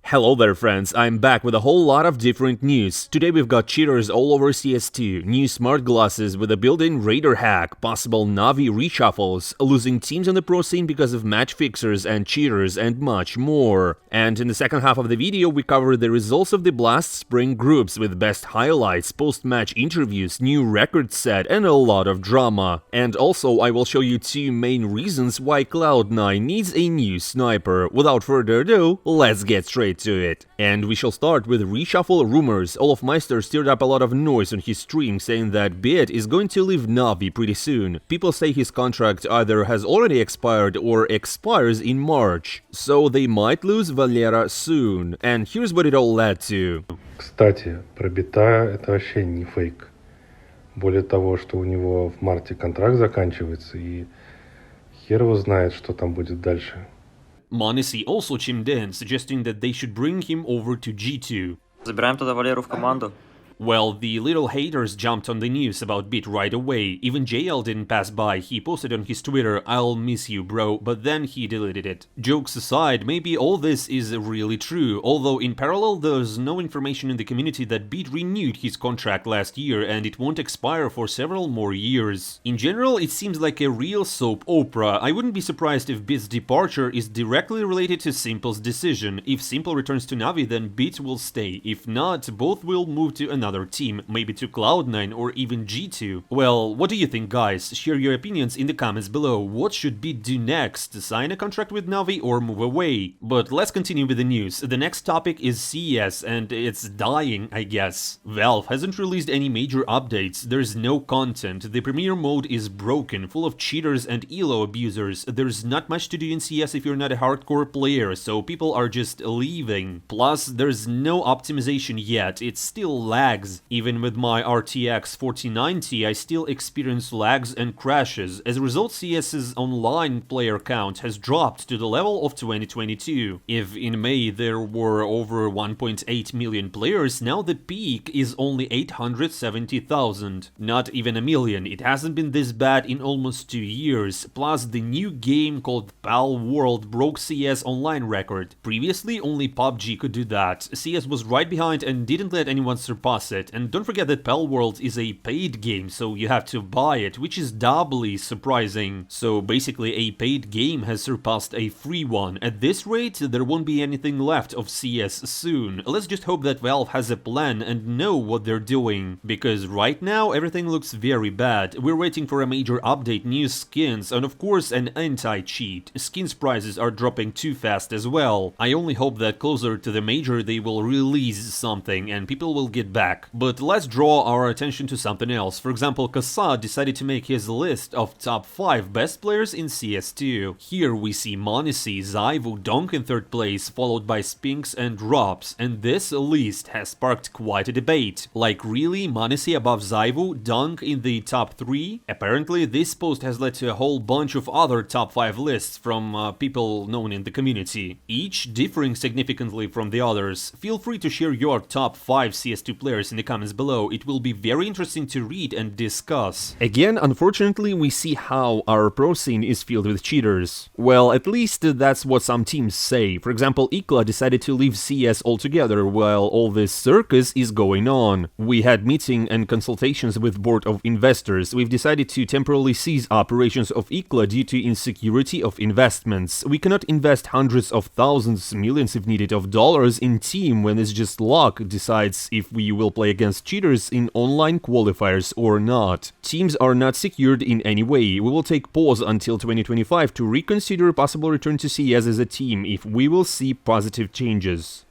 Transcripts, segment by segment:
Hello there friends, I'm back with a whole lot of different news. Today we've got cheaters all over CS2, new smart glasses with a built-in radar hack, possible NAVI reshuffles, losing teams on the pro scene because of match fixers and cheaters, and much more. And in the second half of the video we cover the results of the Blast Spring groups with best highlights, post-match interviews, new record set, and a lot of drama. And also I will show you two main reasons why Cloud9 needs a new sniper. Without further ado, let's get straight to it. And we shall start with reshuffle rumors. Olofmeister stirred up a lot of noise on his stream saying that Beat is going to leave Navi pretty soon. People say his contract either has already expired or expires in March, so they might lose Valera soon. And here's what it all led to. Кстати, про Бита это вообще не фейк. Более того, что у него в марте контракт заканчивается, и хер его знает, что там будет дальше. Monesi also chimed in, suggesting that they should bring him over to G2. Забираем тогда Валеру в команду. Well, the little haters jumped on the news about Beat right away. Even JL didn't pass by. He posted on his Twitter, "I'll miss you, bro," but then he deleted it. Jokes aside, maybe all this is really true, although in parallel there's no information in the community that Beat renewed his contract last year and it won't expire for several more years. In general, it seems like a real soap opera. I wouldn't be surprised if Beat's departure is directly related to Simple's decision. If Simple returns to Navi, then Beat will stay. If not, both will move to another team, maybe to Cloud9 or even G2. Well, what do you think, guys? Share your opinions in the comments below. What should Beat do next? Sign a contract with Navi or move away? But let's continue with the news. The next topic is CS, and it's dying, I guess. Valve hasn't released any major updates. There's no content. The premiere mode is broken, full of cheaters and elo abusers. There's not much to do in CS if you're not a hardcore player, so people are just leaving. Plus, there's no optimization yet. It still lags. Even with my RTX 4090, I still experience lags and crashes. As a result, CS's online player count has dropped to the level of 2022. If in May there were over 1.8 million players, now the peak is only 870,000. Not even a million. It hasn't been this bad in almost 2 years. Plus, the new game called Pal World broke CS online record. Previously, only PUBG could do that. CS was right behind and didn't let anyone surpass it. And don't forget that Pal World is a paid game, so you have to buy it, which is doubly surprising. So basically a paid game has surpassed a free one. At this rate, there won't be anything left of CS soon. Let's just hope that Valve has a plan and know what they're doing, because right now everything looks very bad. We're waiting for a major update, new skins, and of course an anti-cheat. Skins prices are dropping too fast as well. I only hope that closer to the major they will release something and people will get back. But let's draw our attention to something else. For example, Kassad decided to make his list of top 5 best players in CS2. Here we see Monesi, Zyvu, Donk in 3rd place, followed by Spinks and Drops, and this list has sparked quite a debate. Like, really, Monesi above Zyvu, Donk in the top 3? Apparently, this post has led to a whole bunch of other top 5 lists from people known in the community, each differing significantly from the others. Feel free to share your top 5 CS2 players in the comments below. It will be very interesting to read and discuss. Again, unfortunately, we see how our pro scene is filled with cheaters. Well, at least that's what some teams say. For example, ICLA decided to leave CS altogether while all this circus is going on. We had meeting and consultations with board of investors. We've decided to temporarily cease operations of ICLA due to insecurity of investments. We cannot invest hundreds of thousands, millions if needed, of dollars in team when it's just luck decides if we will play against cheaters in online qualifiers or not. Teams are not secured in any way. We will take pause until 2025 to reconsider possible return to CS as a team if we will see positive changes.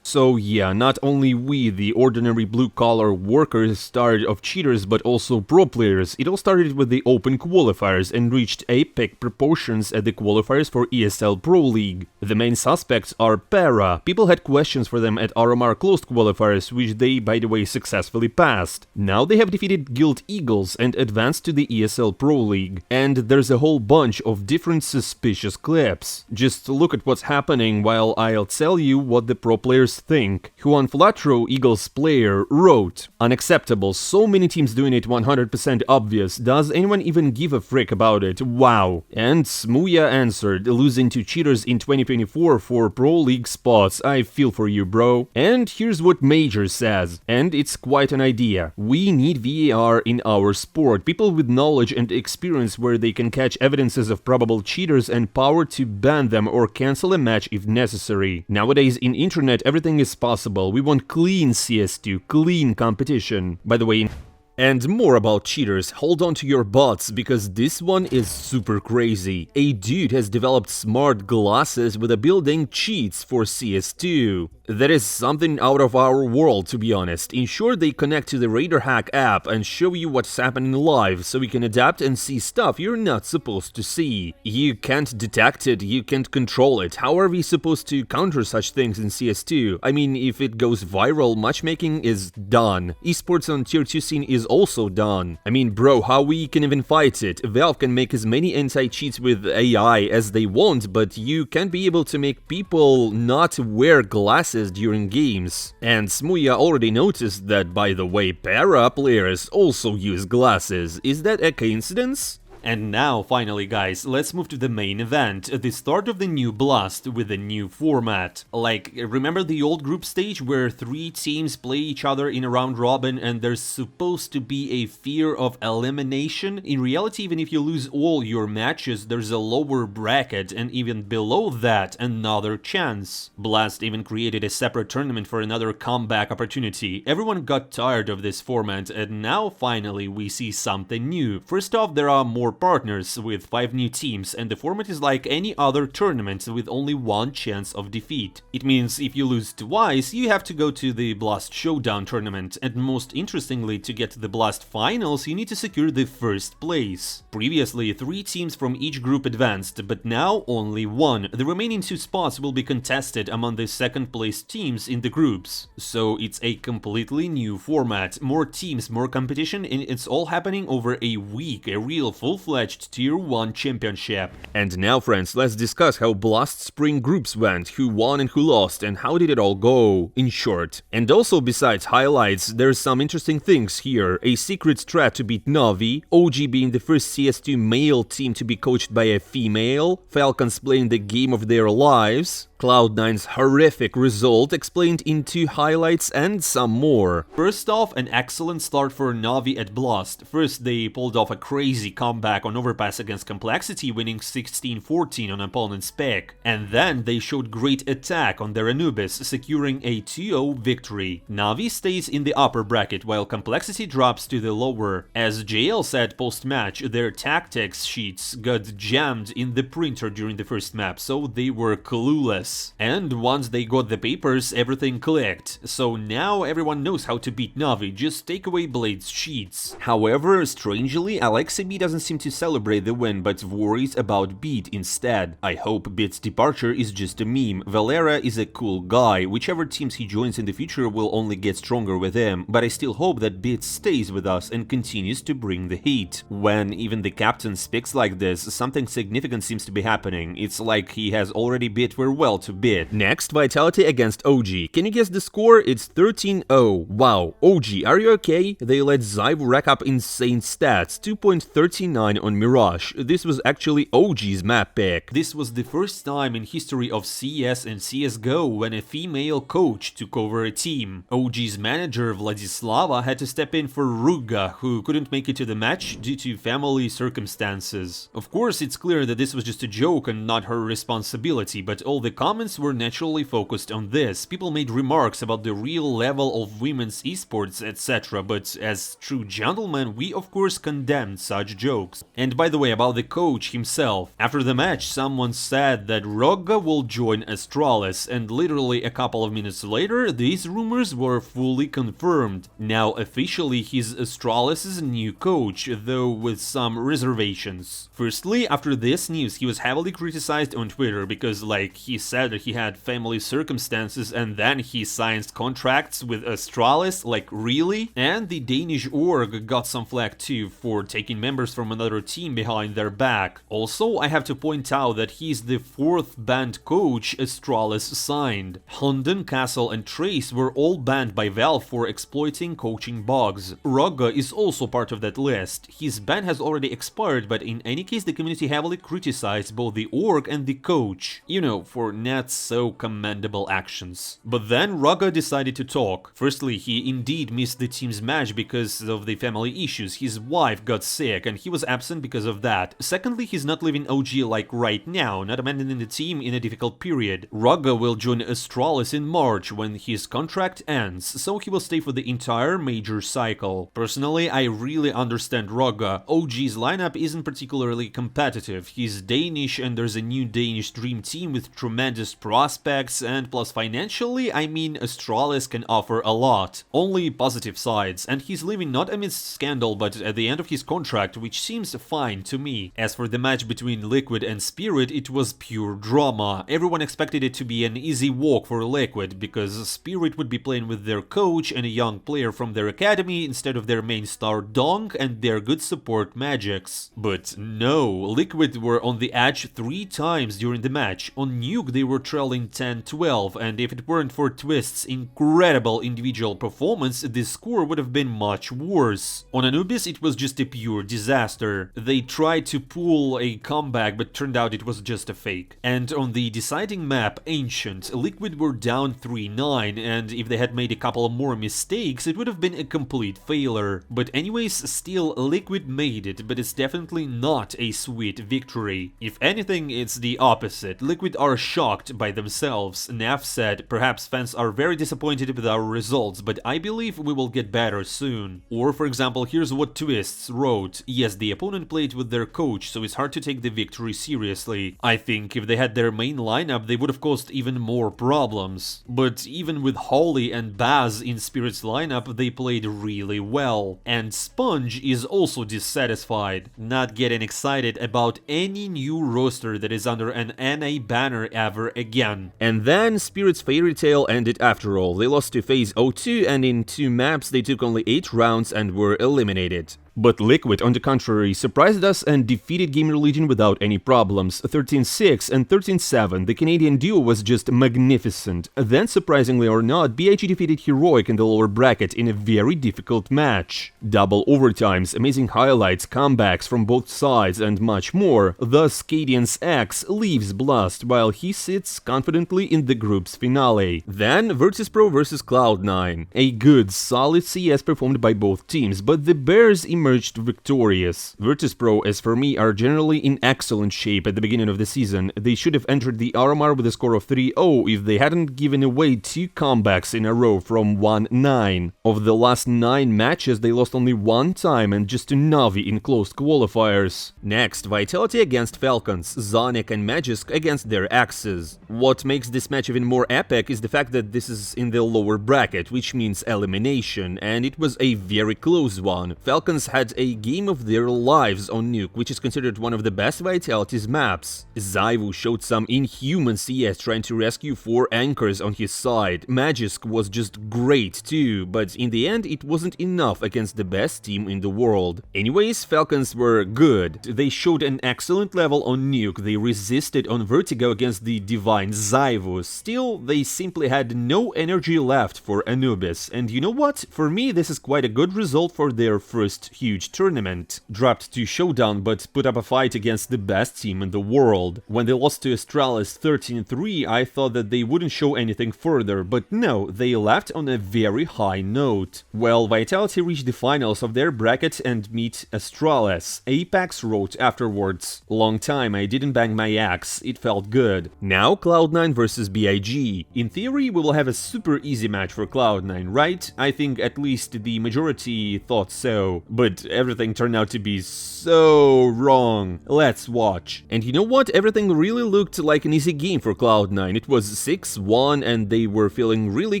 So yeah, not only we, the ordinary blue-collar workers, tired of cheaters, but also pro players. It all started with the open qualifiers and reached epic proportions at the qualifiers for ESL Pro League. The main suspects are Para. People had questions for them at RMR closed qualifiers, which they, by the way, successfully passed. Now they have defeated Guild Eagles and advanced to the ESL Pro League. And there's a whole bunch of different suspicious clips. Just look at what's happening while I'll tell you what the pro players cheaters think. Juan Flatro, Eagles player, wrote, "Unacceptable, so many teams doing it 100% obvious, does anyone even give a frick about it? Wow." And Smuya answered, "Losing to cheaters in 2024 for Pro League spots, I feel for you, bro." And here's what Major says, and it's quite an idea. "We need VAR in our sport, people with knowledge and experience where they can catch evidences of probable cheaters and power to ban them or cancel a match if necessary. Nowadays in internet everything is possible, we want clean CS2, clean competition." By the way, and more about cheaters, hold on to your butts, because this one is super crazy. A dude has developed smart glasses with a built-in cheats for CS2. That is something out of our world, to be honest. In short, they connect to the Radar Hack app and show you what's happening live, so you can adapt and see stuff you're not supposed to see. You can't detect it, you can't control it. How are we supposed to counter such things in CS2? I mean, if it goes viral, matchmaking is done. Esports on tier 2 scene is also done. I mean, bro, how we can even fight it? Valve can make as many anti-cheats with AI as they want, but you can't be able to make people not wear glasses during games. And Smuya already noticed that, by the way, para players also use glasses. Is that a coincidence? And now, finally guys, let's move to the main event, the start of the new Blast with a new format. Like, remember the old group stage where 3 teams play each other in a round robin and there's supposed to be a fear of elimination? In reality, even if you lose all your matches, there's a lower bracket, and even below that, another chance. Blast even created a separate tournament for another comeback opportunity. Everyone got tired of this format, and now finally we see something new. First off, there are more partners with 5 new teams, and the format is like any other tournament with only 1 chance of defeat. It means if you lose twice, you have to go to the Blast Showdown tournament, and most interestingly, to get to the Blast Finals, you need to secure the first place. Previously, 3 teams from each group advanced, but now only 1. The remaining 2 spots will be contested among the second place teams in the groups. So it's a completely new format, more teams, more competition, and it's all happening over a week, a real full-fledged Tier 1 championship. And now, friends, let's discuss how Blast Spring groups went, who won and who lost, and how did it all go, in short. And also, besides highlights, there's some interesting things here. A secret strat to beat NAVI, OG being the first CS2 male team to be coached by a female, Falcons playing the game of their lives, Cloud9's horrific result explained in 2 highlights, and some more. First off, an excellent start for Navi at Blast. First, they pulled off a crazy comeback on Overpass against Complexity, winning 16-14 on opponent's pick. And then they showed great attack on their Anubis, securing a 2-0 victory. Navi stays in the upper bracket, while Complexity drops to the lower. As JL said post-match, their tactics sheets got jammed in the printer during the first map, so they were clueless. And once they got the papers, everything clicked. So now everyone knows how to beat Navi, just take away Blade's cheats. However, strangely, Alexei B doesn't seem to celebrate the win, but worries about Beat instead. I hope Beat's departure is just a meme. Valera is a cool guy, whichever teams he joins in the future will only get stronger with him, but I still hope that Beat stays with us and continues to bring the heat. When even the captain speaks like this, something significant seems to be happening. It's like he has already bid farewell to bid. Next, Vitality against OG. Can you guess the score? It's 13-0. Wow. OG, are you okay? They let Zyve rack up insane stats, 2.39 on Mirage. This was actually OG's map pick. This was the first time in history of CS and CSGO when a female coach took over a team. OG's manager Vladislava had to step in for Ruga, who couldn't make it to the match due to family circumstances. Of course, it's clear that this was just a joke and not her responsibility, but all the comments were naturally focused on this. People made remarks about the real level of women's esports, etc., but as true gentlemen, we of course condemned such jokes. And by the way, about the coach himself. After the match, someone said that Rogga will join Astralis, and literally a couple of minutes later, these rumors were fully confirmed. Now officially he's Astralis' new coach, though with some reservations. Firstly, after this news, he was heavily criticized on Twitter because, like he said, said that he had family circumstances and then he signs contracts with Astralis, like really? And the Danish org got some flack too for taking members from another team behind their back. Also, I have to point out that he's the 4th banned coach Astralis signed. Hunden, Castle and Trace were all banned by Valve for exploiting coaching bugs. Rugga is also part of that list. His ban has already expired, but in any case the community heavily criticized both the org and the coach, you know, for not so commendable actions. But then Rugga decided to talk. Firstly, he indeed missed the team's match because of the family issues. His wife got sick and he was absent because of that. Secondly, he's not leaving OG like right now, not abandoning the team in a difficult period. Rugga will join Astralis in March when his contract ends, so he will stay for the entire major cycle. Personally, I really understand Rugga. OG's lineup isn't particularly competitive. He's Danish and there's a new Danish dream team with tremendous prospects, and plus financially, I mean, Astralis can offer a lot. Only positive sides, and he's leaving not amidst scandal but at the end of his contract, which seems fine to me. As for the match between Liquid and Spirit, it was pure drama. Everyone expected it to be an easy walk for Liquid, because Spirit would be playing with their coach and a young player from their academy instead of their main star Dong and their good support Magix. But no, Liquid were on the edge 3 times during the match. On Nuke they were trailing 10-12, and if it weren't for Twist's incredible individual performance, the score would have been much worse. On Anubis it was just a pure disaster. They tried to pull a comeback but turned out it was just a fake. And on the deciding map, Ancient, Liquid were down 3-9, and if they had made a couple more mistakes it would have been a complete failure. But anyways, still Liquid made it, but it's definitely not a sweet victory. If anything, it's the opposite. Liquid are shocked by themselves. Nav said, perhaps fans are very disappointed with our results, but I believe we will get better soon. Or for example, here's what Twists wrote. Yes, the opponent played with their coach, so it's hard to take the victory seriously. I think if they had their main lineup, they would have caused even more problems. But even with Holly and Baz in Spirit's lineup, they played really well. And Sponge is also dissatisfied, not getting excited about any new roster that is under an NA banner ever again. And then Spirit's fairy tale ended after all. They lost to FaZe 02 and in 2 maps they took only 8 rounds and were eliminated. But Liquid, on the contrary, surprised us and defeated Gamer Legion without any problems. 13-6 and 13-7, the Canadian duo was just magnificent. Then, surprisingly or not, BIG defeated Heroic in the lower bracket in a very difficult match. Double overtimes, amazing highlights, comebacks from both sides and much more. Thus, Cadian's X leaves Blast while he sits confidently in the group's finale. Then, Virtus.pro vs Cloud9. A good, solid CS performed by both teams, but the Bears emerged victorious. Virtus.pro, as for me, are generally in excellent shape at the beginning of the season. They should have entered the RMR with a score of 3-0 if they hadn't given away 2 comebacks in a row from 1-9. Of the last 9 matches, they lost only 1 time and just to NAVI in closed qualifiers. Next, Vitality against Falcons, Zonic and Magisk against their Axes. What makes this match even more epic is the fact that this is in the lower bracket, which means elimination, and it was a very close one. Falcons had a game of their lives on Nuke, which is considered one of the best Vitality's maps. Zyvu showed some inhuman CS trying to rescue 4 anchors on his side. Magisk was just great too, but in the end it wasn't enough against the best team in the world. Anyways, Falcons were good. They showed an excellent level on Nuke, they resisted on Vertigo against the divine Zyvu. Still, they simply had no energy left for Anubis, and you know what? For me this is quite a good result for their first huge tournament. Dropped to Showdown but put up a fight against the best team in the world. When they lost to Astralis 13-3, I thought that they wouldn't show anything further, but no, they left on a very high note. Well, Vitality reached the finals of their bracket and meet Astralis. Apex wrote afterwards, "Long time I didn't bang my axe, it felt good." Now Cloud9 versus BIG. In theory, we will have a super easy match for Cloud9, right? I think at least the majority thought so. But everything turned out to be so wrong. Let's watch. And you know what? Everything really looked like an easy game for Cloud9. It was 6-1 and they were feeling really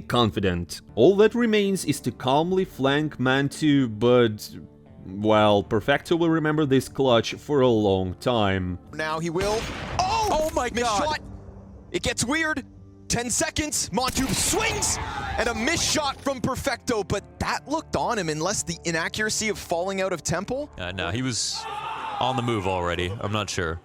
confident. All that remains is to calmly flank Man2, but... well, Perfecto will remember this clutch for a long time. Now he will. Oh my God! Shot. It gets weird. 10 seconds, Montube swings, and a missed shot from Perfecto, but that looked on him unless the inaccuracy of falling out of temple? No, he was on the move already. I'm not sure.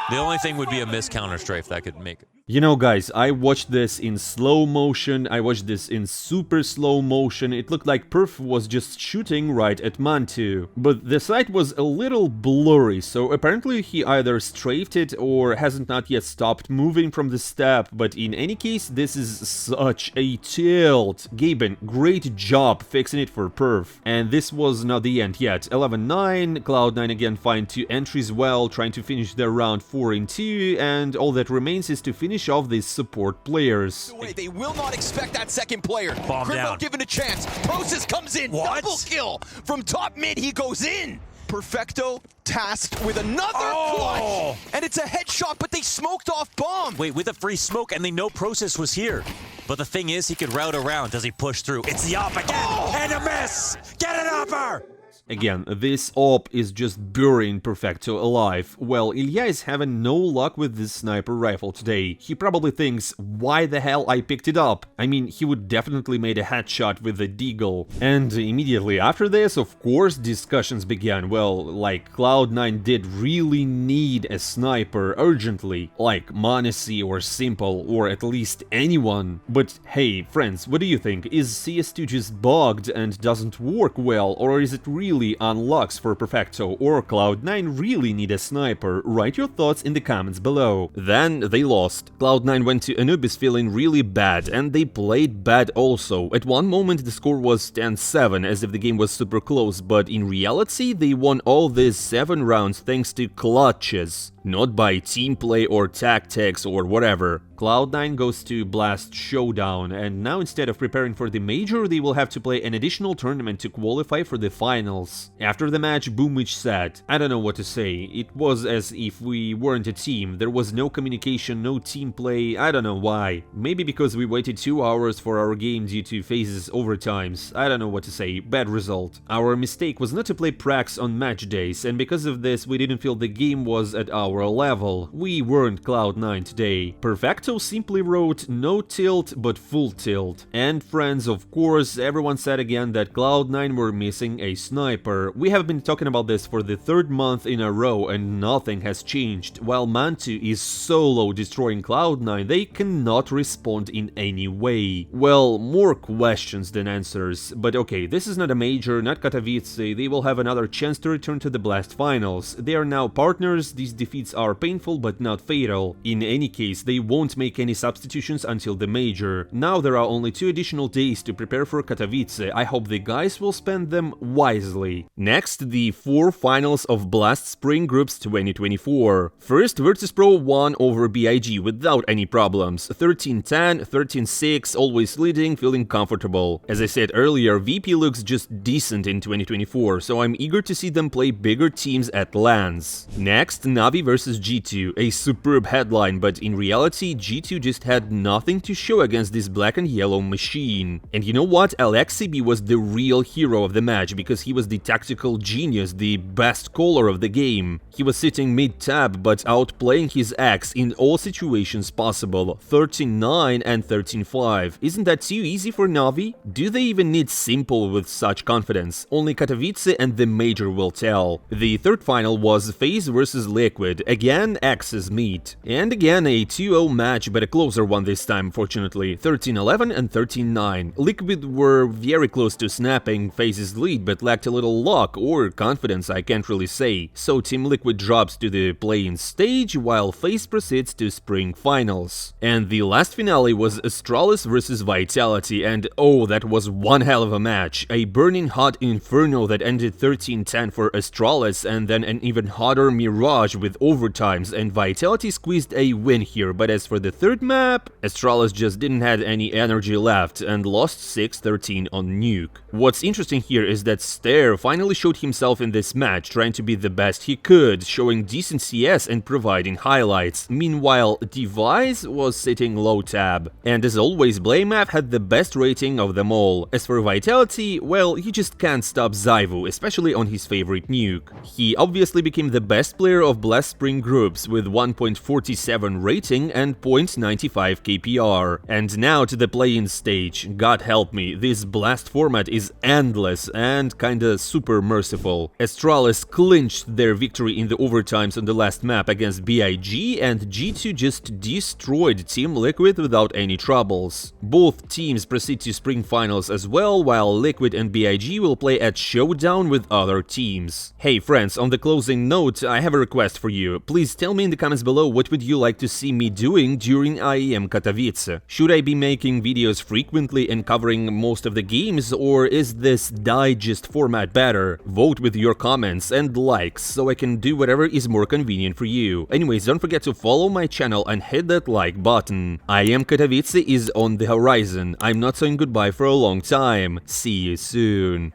The only thing would be a missed counter-strafe that could make it. You know, guys, I watched this in slow motion, I watched this in super slow motion, it looked like Perf was just shooting right at Mantu. But the sight was a little blurry, so apparently he either strafed it or hasn't not yet stopped moving from the step, but in any case, this is such a tilt. Gaben, great job fixing it for Perf. And this was not the end yet. 11-9, Cloud9 again find 2 entries well, trying to finish their round 4-2, and all that remains is to finish off these support players. They will not expect that second player. Bomb down. Given a chance. Process comes in. What? Double kill. From top mid, he goes in. Perfecto tasked with another clutch. And it's a headshot, but they smoked off bomb. Wait, with a free smoke, and they know Process was here. But the thing is, he could route around. Does he push through? It's the op again, and a miss! Get it, Opper! Again, this op is just burying Perfecto alive. Well, Ilya is having no luck with this sniper rifle today. He probably thinks, why the hell I picked it up? I mean, he would definitely made a headshot with the deagle. And immediately after this, of course, discussions began. Well, like, Cloud9 did really need a sniper urgently, like m0NESY or Simple, or at least anyone. But hey, friends, what do you think? Is CS2 just bugged and doesn't work well, or is it really unlocks for Perfecto, or Cloud9 really need a sniper? Write your thoughts in the comments below. Then they lost. Cloud9 went to Anubis feeling really bad, and they played bad also. At one moment the score was 10-7, as if the game was super close, but in reality they won all these 7 rounds thanks to clutches, not by team play or tactics or whatever. Cloud9 goes to Blast Showdown, and now instead of preparing for the major, they will have to play an additional tournament to qualify for the finals. After the match, Boomich said, I don't know what to say, it was as if we weren't a team, there was no communication, no team play, I don't know why. Maybe because we waited 2 hours for our game due to phases overtimes, I don't know what to say, bad result. Our mistake was not to play pracs on match days, and because of this we didn't feel the game was at our level. We weren't Cloud9 today. Perfecto simply wrote no tilt but full tilt. And friends, of course, everyone said again that Cloud9 were missing a sniper. We have been talking about this for the 3rd month in a row and nothing has changed. While Mantu is solo destroying Cloud9, they cannot respond in any way. Well, more questions than answers. But okay, this is not a major, not Katowice, they will have another chance to return to the Blast Finals. They are now partners, these defeats are painful but not fatal. In any case, they won't make any substitutions until the major. Now there are only 2 additional days to prepare for Katowice. I hope the guys will spend them wisely. Next, the 4 finals of Blast Spring Groups 2024. First, Virtus.pro won over BIG without any problems. 13-10, 13-6, always leading, feeling comfortable. As I said earlier, VP looks just decent in 2024, so I'm eager to see them play bigger teams at LANs. Next, NAVI versus G2, a superb headline, but in reality, G2 just had nothing to show against this black and yellow machine. And you know what? Alexi was the real hero of the match, because he was the tactical genius, the best caller of the game. He was sitting mid-tab, but outplaying his ex in all situations possible. 13-9 and 13-5. Isn't that too easy for Navi? Do they even need Simple with such confidence? Only Katowice and the major will tell. The 3rd final was FaZe versus Liquid. Again, X's meet. And again, a 2-0 match, but a closer one this time, fortunately. 13-11 and 13-9. Liquid were very close to snapping FaZe's lead, but lacked a little luck or confidence, I can't really say. So Team Liquid drops to the play-in stage, while FaZe proceeds to Spring Finals. And the last finale was Astralis versus Vitality, and oh, that was one hell of a match. A burning hot inferno that ended 13-10 for Astralis, and then an even hotter Mirage with overtimes, and Vitality squeezed a win here. But as for the 3rd map, Astralis just didn't have any energy left and lost 6-13 on Nuke. What's interesting here is that Stair finally showed himself in this match, trying to be the best he could, showing decent CS and providing highlights. Meanwhile, Device was sitting low tab. And as always, Blamaf had the best rating of them all. As for Vitality, well, he just can't stop Zyvu, especially on his favorite Nuke. He obviously became the best player of Blast Spring Groups with 1.47 rating and 0.95 KPR. And now to the play-in stage. God help me, this blast format is endless and kinda super merciful. Astralis clinched their victory in the overtimes on the last map against BIG, and G2 just destroyed Team Liquid without any troubles. Both teams proceed to Spring Finals as well, while Liquid and BIG will play at Showdown with other teams. Hey friends, on the closing note, I have a request for you. Please tell me in the comments below what would you like to see me doing during IEM Katowice. Should I be making videos frequently and covering most of the games, or is this digest format better? Vote with your comments and likes so I can do whatever is more convenient for you. Anyways, don't forget to follow my channel and hit that like button. IEM Katowice is on the horizon. I'm not saying goodbye for a long time. See you soon.